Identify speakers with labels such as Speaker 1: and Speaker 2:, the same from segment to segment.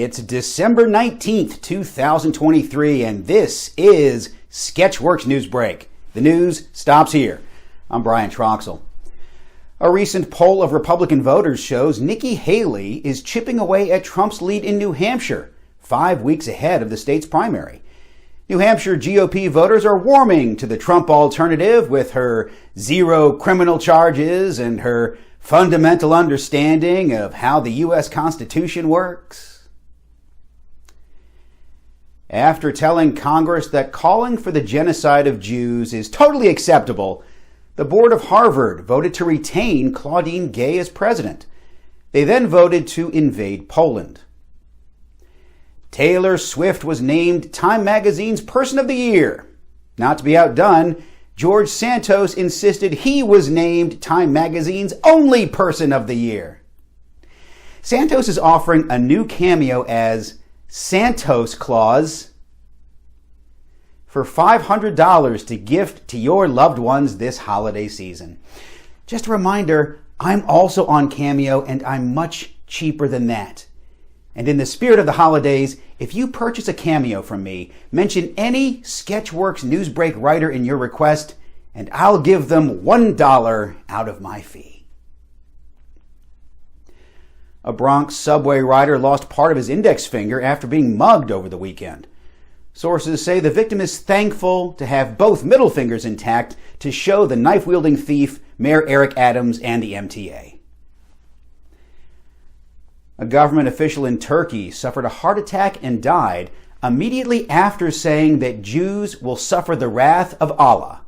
Speaker 1: It's December 19th, 2023, and this is Sketchworks NewsBrake. The news stops here. I'm Brian Troxell. A recent poll of Republican voters shows Nikki Haley is chipping away at Trump's lead in New Hampshire, 5 weeks ahead of the state's primary. New Hampshire GOP voters are warming to the Trump alternative with her zero criminal charges and her fundamental understanding of how the U.S. Constitution works. After telling Congress that calling for the genocide of Jews is totally acceptable, the board of Harvard voted to retain Claudine Gay as president. They then voted to invade Poland. Taylor Swift was named Time Magazine's Person of the Year. Not to be outdone, George Santos insisted he was named Time Magazine's only Person of the Year. Santos is offering a new cameo as Santos Claus for $500 to gift to your loved ones this holiday season. Just a reminder, I'm also on Cameo and I'm much cheaper than that. And in the spirit of the holidays, if you purchase a Cameo from me, mention any Sketchworks NewsBrake writer in your request, and I'll give them $1 out of my fee. A Bronx subway rider lost part of his index finger after being mugged over the weekend. Sources say the victim is thankful to have both middle fingers intact to show the knife-wielding thief, Mayor Eric Adams, and the MTA. A government official in Turkey suffered a heart attack and died immediately after saying that Jews will suffer the wrath of Allah.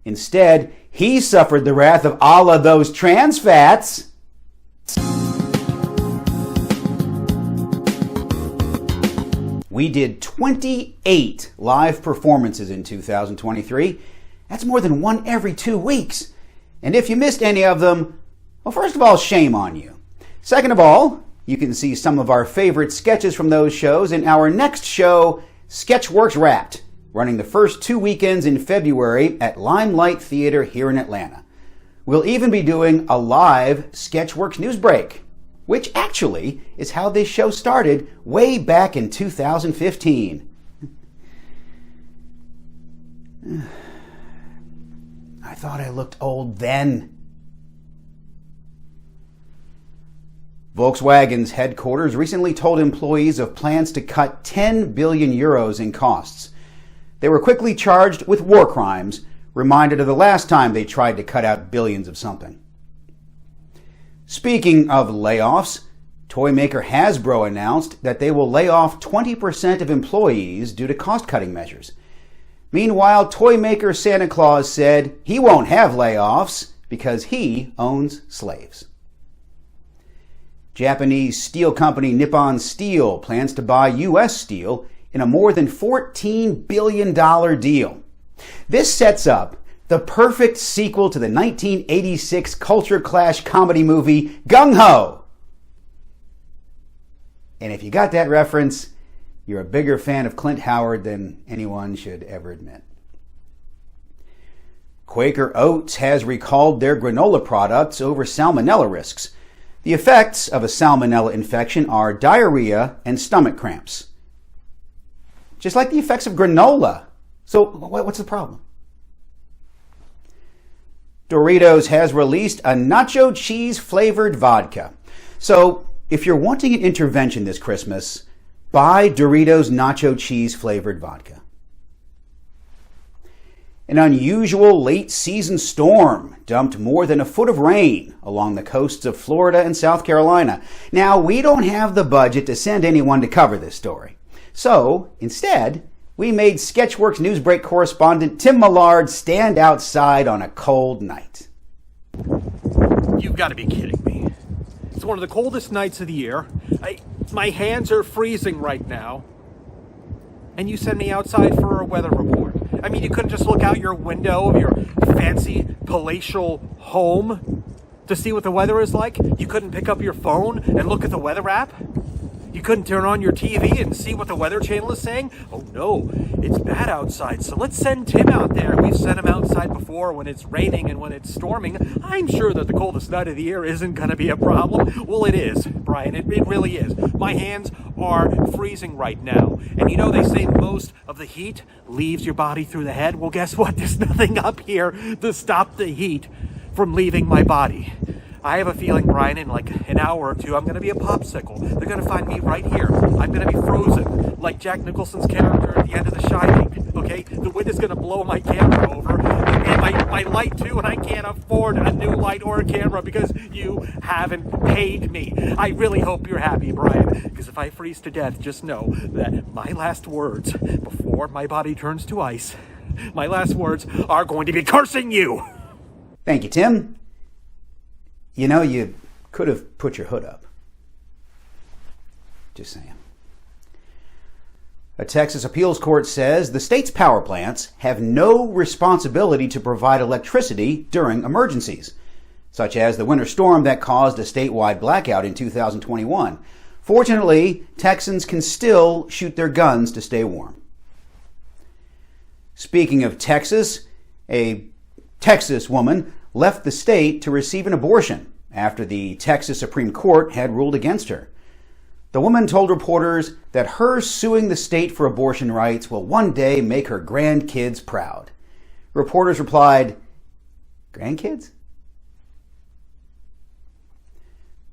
Speaker 1: Instead, he suffered the wrath of Allah, those trans fats. We did 28 live performances in 2023. That's more than one every 2 weeks. And if you missed any of them, well, first of all, shame on you. Second of all, you can see some of our favorite sketches from those shows in our next show, Sketchworks Wrapped, running the first 2 weekends in February at Limelight Theater here in Atlanta. We'll even be doing a live Sketchworks NewsBrake, which actually is how this show started way back in 2015. I thought I looked old then. Volkswagen's headquarters recently told employees of plans to cut 10 billion euros in costs. They were quickly charged with war crimes, reminded of the last time they tried to cut out billions of something. Speaking of layoffs, toy maker Hasbro announced that they will lay off 20% of employees due to cost-cutting measures. Meanwhile, toy maker Santa Claus said he won't have layoffs because he owns slaves. Japanese steel company Nippon Steel plans to buy U.S. steel in a more than $14 billion deal. This sets up the perfect sequel to the 1986 culture clash comedy movie Gung Ho. And if you got that reference, you're a bigger fan of Clint Howard than anyone should ever admit. Quaker Oats has recalled their granola products over salmonella risks. The effects of a salmonella infection are diarrhea and stomach cramps. Just like the effects of granola. So what's the problem? Doritos has released a nacho cheese flavored vodka. So if you're wanting an intervention this Christmas, buy Doritos nacho cheese flavored vodka. An unusual late season storm dumped more than a foot of rain along the coasts of Florida and South Carolina. Now, we don't have the budget to send anyone to cover this story. So instead, we made Sketchworks NewsBrake correspondent Tim Millard stand outside on a cold night.
Speaker 2: You've got to be kidding me. It's one of the coldest nights of the year. My hands are freezing right now. And you send me outside for a weather report. I mean, you couldn't just look out your window of your fancy palatial home to see what the weather is like? You couldn't pick up your phone and look at the weather app? You couldn't turn on your TV and see what the Weather Channel is saying? Oh no, it's bad outside, so let's send Tim out there. We've sent him outside before when it's raining and when it's storming. I'm sure that the coldest night of the year isn't going to be a problem. Well, it is, Brian. It really is. My hands are freezing right now. And you know they say most of the heat leaves your body through the head? Well, guess what? There's nothing up here to stop the heat from leaving my body. I have a feeling, Brian, in like an hour or two, I'm going to be a popsicle. They're going to find me right here. I'm going to be frozen, like Jack Nicholson's character at the end of The Shining, okay? The wind is going to blow my camera over, and my light too, and I can't afford a new light or a camera because you haven't paid me. I really hope you're happy, Brian, because if I freeze to death, just know that my last words before my body turns to ice, my last words are going to be cursing you.
Speaker 1: Thank you, Tim. You know, you could have put your hood up. Just saying. A Texas appeals court says the state's power plants have no responsibility to provide electricity during emergencies, such as the winter storm that caused a statewide blackout in 2021. Fortunately, Texans can still shoot their guns to stay warm. Speaking of Texas, a Texas woman left the state to receive an abortion after the Texas Supreme Court had ruled against her. The woman told reporters that her suing the state for abortion rights will one day make her grandkids proud. Reporters replied, "Grandkids?"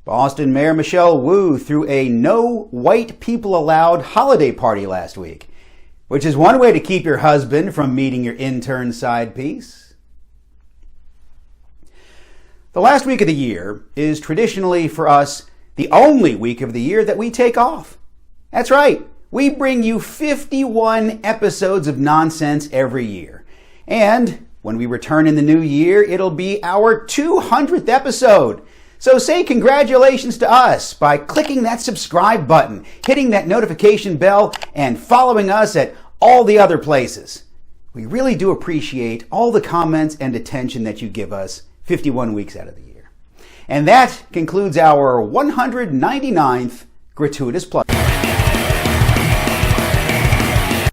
Speaker 1: Boston Mayor Michelle Wu threw a no white people allowed holiday party last week, which is one way to keep your husband from meeting your intern side piece. The last week of the year is traditionally for us the only week of the year that we take off. That's right. We bring you 51 episodes of nonsense every year. And when we return in the new year, it'll be our 200th episode. So say congratulations to us by clicking that subscribe button, hitting that notification bell, and following us at all the other places. We really do appreciate all the comments and attention that you give us 51 weeks out of the year. And that concludes our 199th gratuitous plug.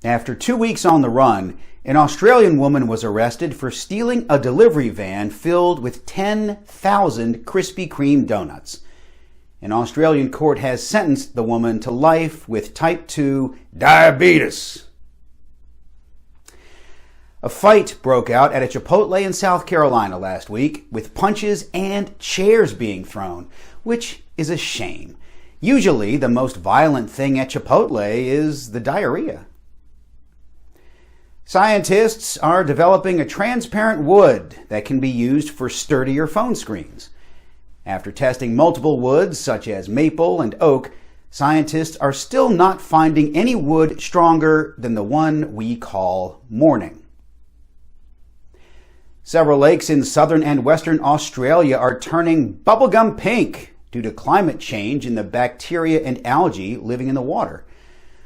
Speaker 1: After 2 weeks on the run, an Australian woman was arrested for stealing a delivery van filled with 10,000 Krispy Kreme donuts. An Australian court has sentenced the woman to life with type 2 diabetes. A fight broke out at a Chipotle in South Carolina last week, with punches and chairs being thrown, which is a shame. Usually, the most violent thing at Chipotle is the diarrhea. Scientists are developing a transparent wood that can be used for sturdier phone screens. After testing multiple woods, such as maple and oak, scientists are still not finding any wood stronger than the one we call morning. Several lakes in southern and western Australia are turning bubblegum pink due to climate change and the bacteria and algae living in the water.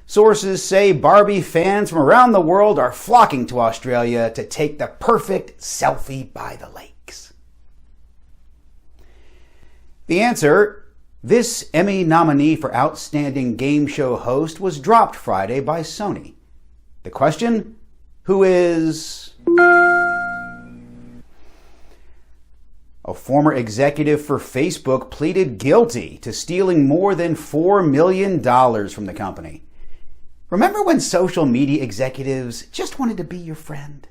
Speaker 1: Sources say Barbie fans from around the world are flocking to Australia to take the perfect selfie by the lakes. The answer: this Emmy nominee for Outstanding Game Show Host was dropped Friday by Sony. The question: who is... A former executive for Facebook pleaded guilty to stealing more than $4 million from the company. Remember when social media executives just wanted to be your friend?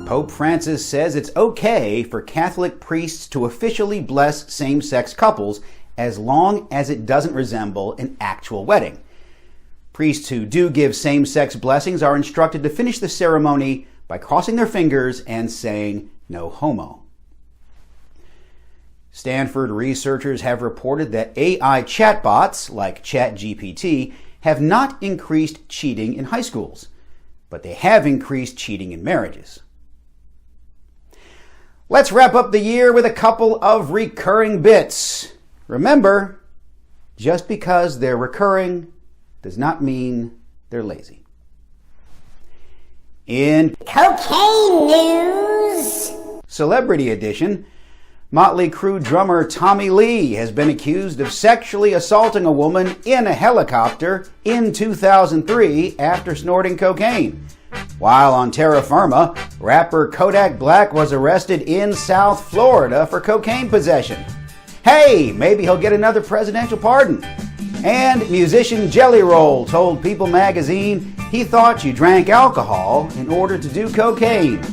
Speaker 1: Pope Francis says it's okay for Catholic priests to officially bless same-sex couples as long as it doesn't resemble an actual wedding. Priests who do give same-sex blessings are instructed to finish the ceremony by crossing their fingers and saying, "No homo." Stanford researchers have reported that AI chatbots, like ChatGPT, have not increased cheating in high schools, but they have increased cheating in marriages. Let's wrap up the year with a couple of recurring bits. Remember, just because they're recurring does not mean they're lazy. In
Speaker 3: cocaine news,
Speaker 1: Celebrity Edition, Motley Crue drummer Tommy Lee has been accused of sexually assaulting a woman in a helicopter in 2003 after snorting cocaine. While on terra firma, rapper Kodak Black was arrested in South Florida for cocaine possession. Hey, maybe he'll get another presidential pardon. And musician Jelly Roll told People magazine he thought you drank alcohol in order to do cocaine.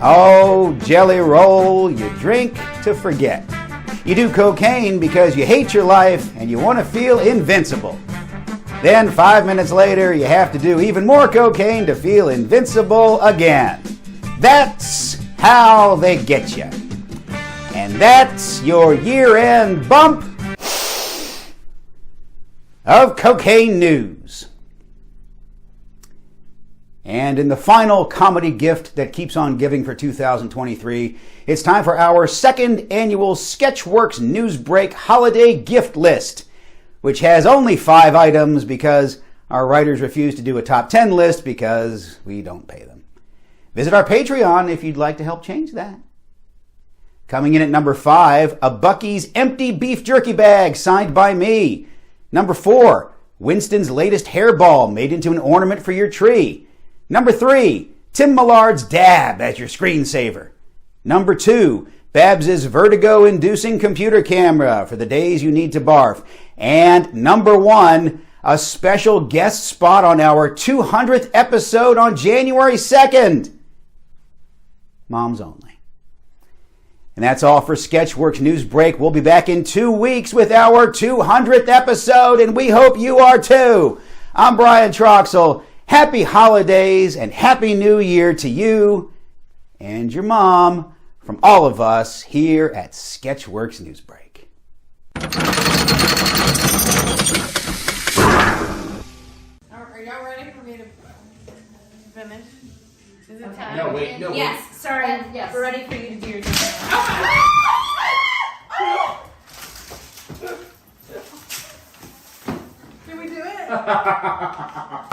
Speaker 1: Oh, Jelly Roll, you drink to forget. You do cocaine because you hate your life and you want to feel invincible. Then 5 minutes later, you have to do even more cocaine to feel invincible again. That's how they get you. And that's your year-end bump of cocaine news. And in the final comedy gift that keeps on giving for 2023, it's time for our second annual Sketchworks NewsBrake holiday gift list, which has only 5 items because our writers refuse to do a top 10 list because we don't pay them. Visit our Patreon if you'd like to help change that. Coming in at number 5, a Buc-ee's empty beef jerky bag signed by me. Number 4, Winston's latest hairball made into an ornament for your tree. Number 3, Tim Millard's dab as your screensaver. Number 2, Babs's vertigo-inducing computer camera for the days you need to barf. And number 1, a special guest spot on our 200th episode on January 2nd. Moms only. And that's all for Sketchworks NewsBrake. We'll be back in 2 weeks with our 200th episode, and we hope you are too. I'm Brian Troxel. Happy holidays and Happy New Year to you and your mom from all of us here at Sketchworks NewsBrake.
Speaker 3: Are y'all ready for me to finish? Is it time?
Speaker 4: No, wait, no.
Speaker 3: Yes, sorry.
Speaker 5: Yes.
Speaker 3: We're ready for you to do your job. Can we do it?